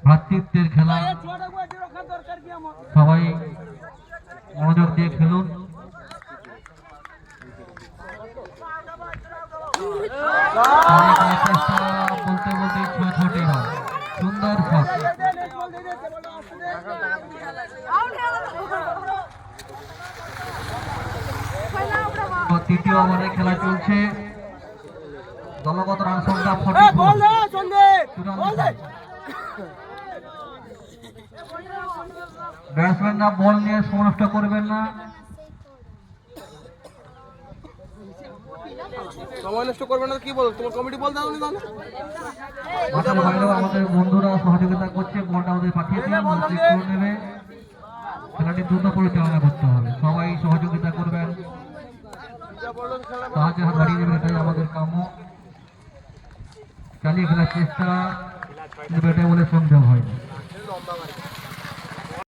ভ্রাতৃত্বের খেলা, সবাই মনোযোগ দিয়ে খেলুন। বলতে বলতে ছোটে হয়, সুন্দর শট। তৃতীয় ওভারে খেলা চলছে, দলগত রান সংখ্যা 44। ব্যাটসম্যানরা বল নিয়ে সময় নষ্ট করবেন না। সময় নষ্ট করবে না কি বল, তোমার কমিটি বল দাও নি তাহলে। মাঠের বাইরেও আমাদের বন্ধুরা সহযোগিতা করছে, বলটা ওদের পাঠিয়ে দিয়ে নেবে। খেলাটি দ্রুত পরিচালনা করতে হবে, সবাই সহযোগিতা করবেন, সাহায্যের হাত বাড়িয়ে দেবেন, এটাই আমাদের কাম্য। চালিয়ে খেলার চেষ্টা, কিন্তু এটা বলে সন্দেহ হয়নি।